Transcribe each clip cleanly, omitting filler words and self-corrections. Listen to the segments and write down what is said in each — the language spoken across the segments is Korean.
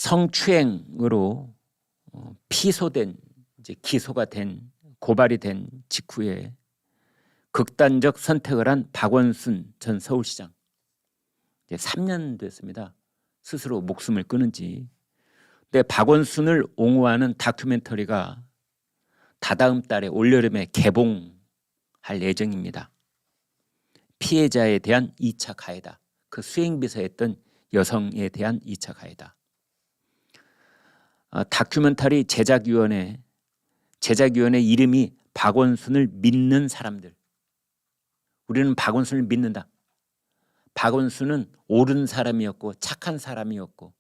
성추행으로 피소된, 이제 기소가 된, 고발이 된 직후에 극단적 선택을 한 박원순 전 서울시장. 이제 3년 됐습니다. 스스로 목숨을 끊은 지. 근데 박원순을 옹호하는 다큐멘터리가 다다음 달에 올여름에 개봉할 예정입니다. 피해자에 대한 2차 가해다. 그 수행비서였던 여성에 대한 2차 가해다. 다큐멘터리 제작위원회 이름이 박원순을 믿는 사람들. 우리는 박원순을 믿는다. 박원순은 옳은 사람이었고 착한 사람이었고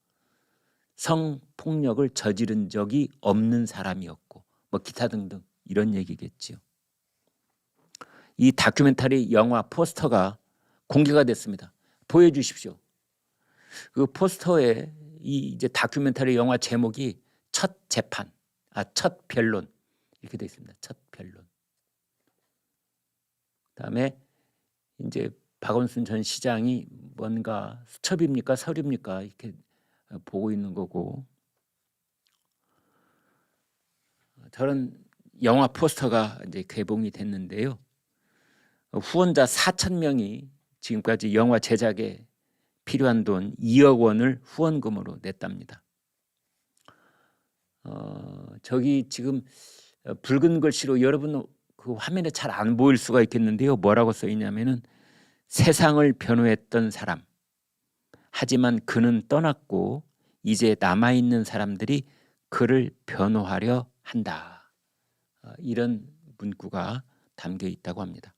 성폭력을 저지른 적이 없는 사람이었고 뭐 기타 등등 이런 얘기겠지요. 이 다큐멘터리 영화 포스터가 공개가 됐습니다. 보여주십시오. 그 포스터에 이 이제 다큐멘터리 영화 제목이 첫 재판, 첫 변론 이렇게 되어 있습니다. 첫 변론. 그다음에 이제 박원순 전 시장이 뭔가 수첩입니까 서류입니까 이렇게 보고 있는 거고, 저런 영화 포스터가 이제 개봉이 됐는데요. 후원자 4,000명이 지금까지 영화 제작에 필요한 돈 2억 원을 후원금으로 냈답니다. 저기 지금 붉은 글씨로 여러분 그 화면에 잘 안 보일 수가 있겠는데요. 뭐라고 써 있냐면은 세상을 변호했던 사람. 하지만 그는 떠났고 이제 남아있는 사람들이 그를 변호하려 한다. 이런 문구가 담겨 있다고 합니다.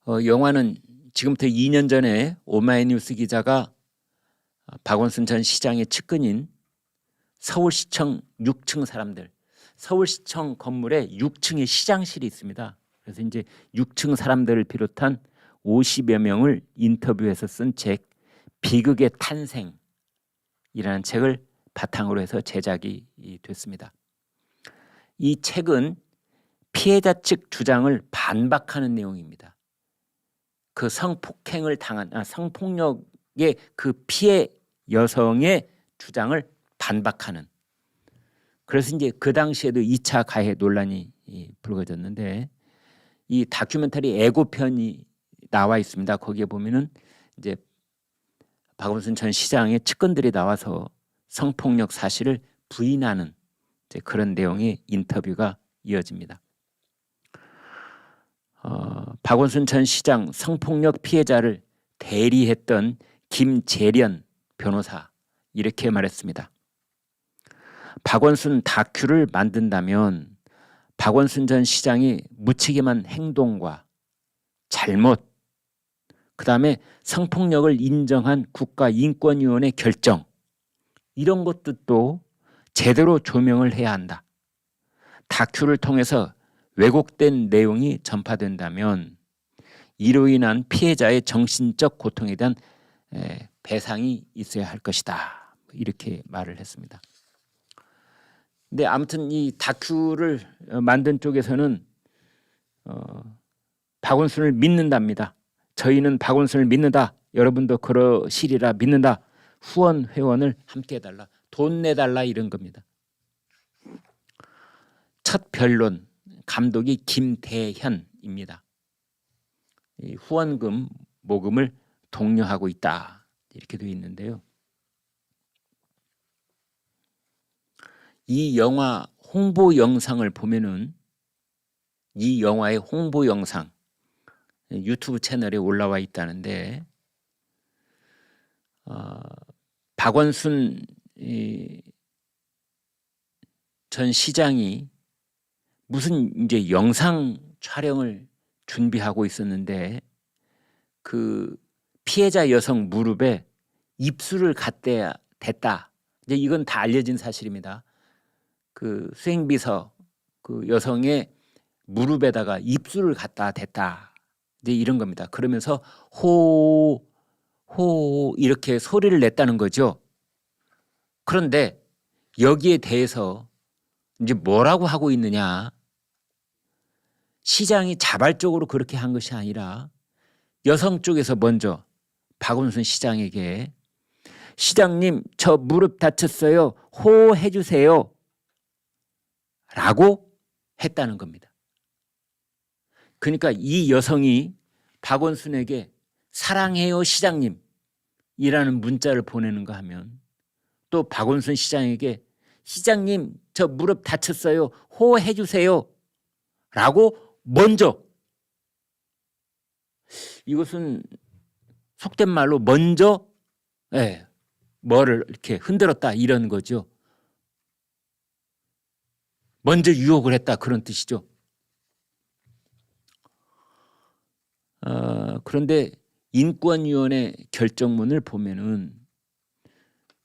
영화는 지금부터 2년 전에 오마이뉴스 기자가 박원순 전 시장의 측근인 서울시청 6층 사람들, 서울시청 건물에 6층에 시장실이 있습니다. 그래서 이제 6층 사람들을 비롯한 50여 명을 인터뷰해서 쓴 책 비극의 탄생이라는 책을 바탕으로 해서 제작이 됐습니다. 이 책은 피해자 측 주장을 반박하는 내용입니다. 그 성폭행을 당한 성폭력의 그 피해 여성의 주장을 반박하는. 그래서 이제 그 당시에도 2차 가해 논란이 불거졌는데 이 다큐멘터리 예고편이 나와 있습니다. 거기에 보면은 이제 박원순 전 시장의 측근들이 나와서 성폭력 사실을 부인하는 이제 그런 내용의 인터뷰가 이어집니다. 박원순 전 시장 성폭력 피해자를 대리했던 김재련 변호사 이렇게 말했습니다. 박원순 다큐를 만든다면 박원순 전 시장이 무책임한 행동과 잘못, 그다음에 성폭력을 인정한 국가인권위원회 결정 이런 것도 제대로 조명을 해야 한다. 다큐를 통해서 왜곡된 내용이 전파된다면 이로 인한 피해자의 정신적 고통에 대한 배상이 있어야 할 것이다. 이렇게 말을 했습니다. 근데 아무튼 이 다큐를 만든 쪽에서는 박원순을 믿는답니다. 저희는 박원순을 믿는다. 여러분도 그러시리라 믿는다. 후원 회원을 함께 해달라. 돈 내달라 이런 겁니다. 첫 변론 감독이 김대현입니다. 이 후원금 모금을 독려하고 있다. 이렇게 되어 있는데요. 이 영화 홍보 영상을 보면은 이 영화의 홍보 영상 유튜브 채널에 올라와 있다는데 박원순 전 시장이 무슨 이제 영상 촬영을 준비하고 있었는데 그 피해자 여성 무릎에 입술을 댔다. 이제 이건 다 알려진 사실입니다. 그 수행비서 그 여성의 무릎에다가 입술을 갖다 댔다. 이제 이런 겁니다. 그러면서 호 이렇게 소리를 냈다는 거죠. 그런데 여기에 대해서 이제 뭐라고 하고 있느냐? 시장이 자발적으로 그렇게 한 것이 아니라 여성 쪽에서 먼저 박원순 시장에게 시장님 저 무릎 다쳤어요. 호해 주세요. 라고 했다는 겁니다. 그러니까 이 여성이 박원순에게 사랑해요 시장님 이라는 문자를 보내는가 하면 또 박원순 시장에게 시장님 저 무릎 다쳤어요. 호해 주세요. 라고 먼저, 이것은 속된 말로 먼저 뭐를 이렇게 흔들었다 이런 거죠. 먼저 유혹을 했다 그런 뜻이죠. 그런데 인권위원회 결정문을 보면은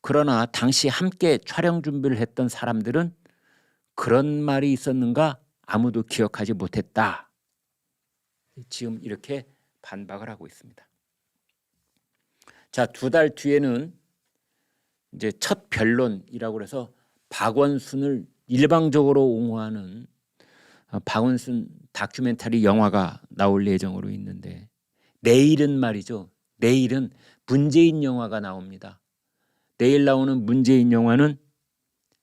그러나 당시 함께 촬영 준비를 했던 사람들은 그런 말이 있었는가 아무도 기억하지 못했다. 지금 이렇게 반박을 하고 있습니다. 자, 2달 뒤에는 이제 첫 변론이라고 해서 박원순을 일방적으로 옹호하는 박원순 다큐멘터리 영화가 나올 예정으로 있는데 내일은 말이죠. 내일은 문재인 영화가 나옵니다. 내일 나오는 문재인 영화는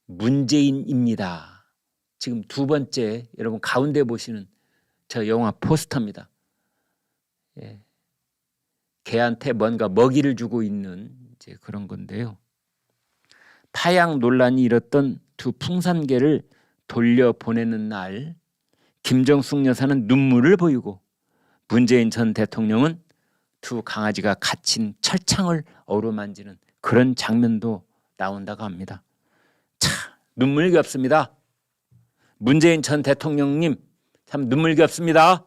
문재인입니다. 지금 2번째 여러분 가운데 보시는 저 영화 포스터입니다. 예. 개한테 뭔가 먹이를 주고 있는 이제 그런 건데요. 타양 논란이 일었던 두 풍산개를 돌려보내는 날 김정숙 여사는 눈물을 보이고 문재인 전 대통령은 두 강아지가 갇힌 철창을 어루만지는 그런 장면도 나온다고 합니다. 참 눈물겹습니다. 문재인 전 대통령님 참 눈물겹습니다.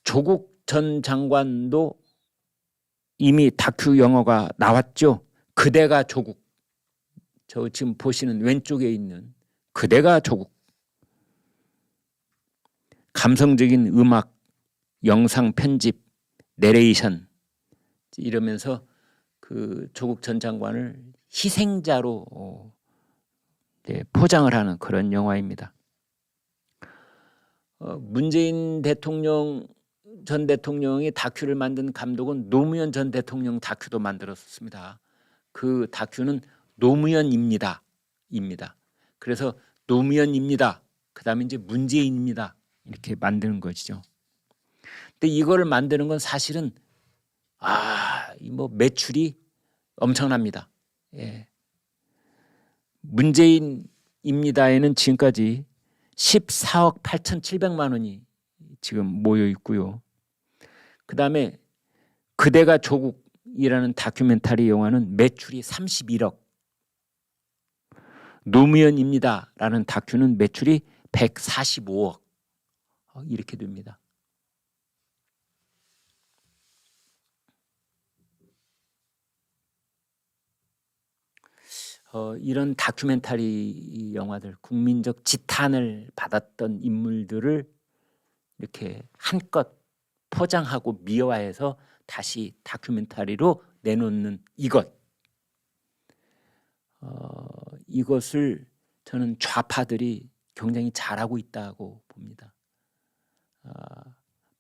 조국 전 장관도 이미 다큐 영화가 나왔죠. 그대가 조국. 저 지금 보시는 왼쪽에 있는 그대가 조국. 감성적인 음악, 영상 편집, 내레이션 이러면서 그 조국 전 장관을 희생자로 포장을 하는 그런 영화입니다. 문재인 대통령 전 대통령이 다큐를 만든 감독은 노무현 전 대통령 다큐도 만들었습니다. 그 다큐는 노무현입니다. 그래서 노무현입니다. 그다음에 이제 문재인입니다. 이렇게 만드는 것이죠. 근데 이거를 만드는 건 사실은 뭐 매출이 엄청납니다. 예. 문재인입니다에는 지금까지 14억 8,700만 원이 지금 모여 있고요. 그다음에 그대가 조국이라는 다큐멘터리 영화는 매출이 31억. 노무현입니다라는 다큐는 매출이 145억. 이렇게 됩니다. 이런 다큐멘터리 영화들, 국민적 지탄을 받았던 인물들을 이렇게 한껏 포장하고 미화해서 다시 다큐멘터리로 내놓는 이것을 저는 좌파들이 굉장히 잘하고 있다고 봅니다.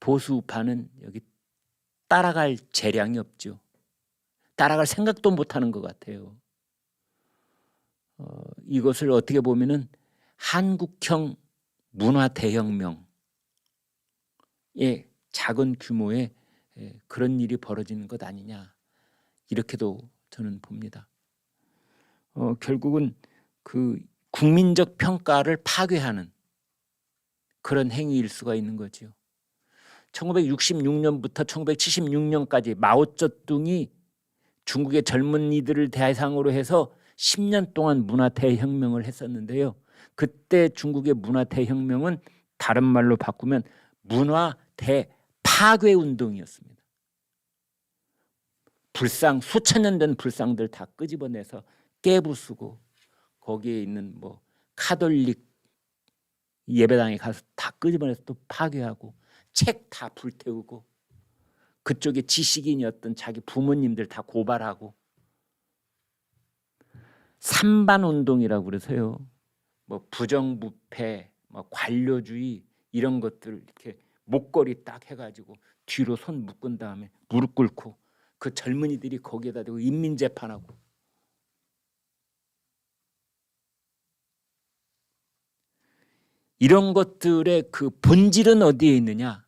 보수파는 여기 따라갈 재량이 없죠. 따라갈 생각도 못하는 것 같아요. 이것을 어떻게 보면은 한국형 문화 대혁명의 작은 규모의 그런 일이 벌어지는 것 아니냐 이렇게도 저는 봅니다. 결국은 그 국민적 평가를 파괴하는 그런 행위일 수가 있는 거죠. 1966년부터 1976년까지 마오쩌둥이 중국의 젊은이들을 대상으로 해서 10년 동안 문화 대혁명을 했었는데요. 그때 중국의 문화 대혁명은 다른 말로 바꾸면 문화 대파괴 운동이었습니다. 불상 수천 년 된 불상들 다 끄집어내서 깨부수고 거기에 있는 뭐 카톨릭 예배당에 가서 다 끄집어내서 또 파괴하고 책 다 불태우고 그쪽에 지식인이었던 자기 부모님들 다 고발하고 산반 운동이라고 그래서요. 뭐 부정부패, 뭐 관료주의 이런 것들 이렇게 목걸이 딱 해가지고 뒤로 손 묶은 다음에 무릎 꿇고 그 젊은이들이 거기에다 대고 인민재판하고 이런 것들의 그 본질은 어디에 있느냐?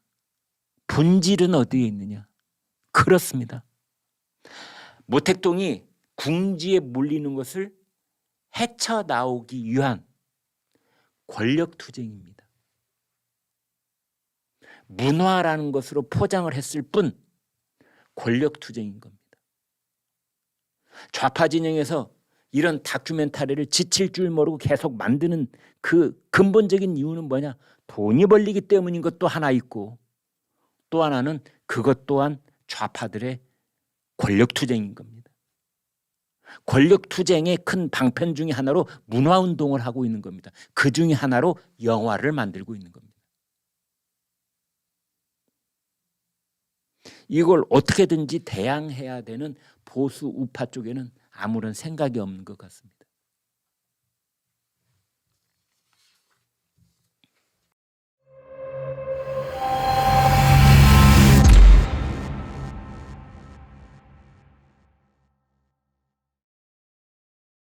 본질은 어디에 있느냐? 그렇습니다. 모택동이 궁지에 몰리는 것을 헤쳐나오기 위한 권력투쟁입니다. 문화라는 것으로 포장을 했을 뿐 권력투쟁인 겁니다. 좌파 진영에서 이런 다큐멘터리를 지칠 줄 모르고 계속 만드는 그 근본적인 이유는 뭐냐? 돈이 벌리기 때문인 것도 하나 있고 또 하나는 그것 또한 좌파들의 권력투쟁인 겁니다. 권력투쟁의 큰 방편 중에 하나로 문화운동을 하고 있는 겁니다. 그 중에 하나로 영화를 만들고 있는 겁니다. 이걸 어떻게든지 대항해야 되는 보수 우파 쪽에는 아무런 생각이 없는 것 같습니다.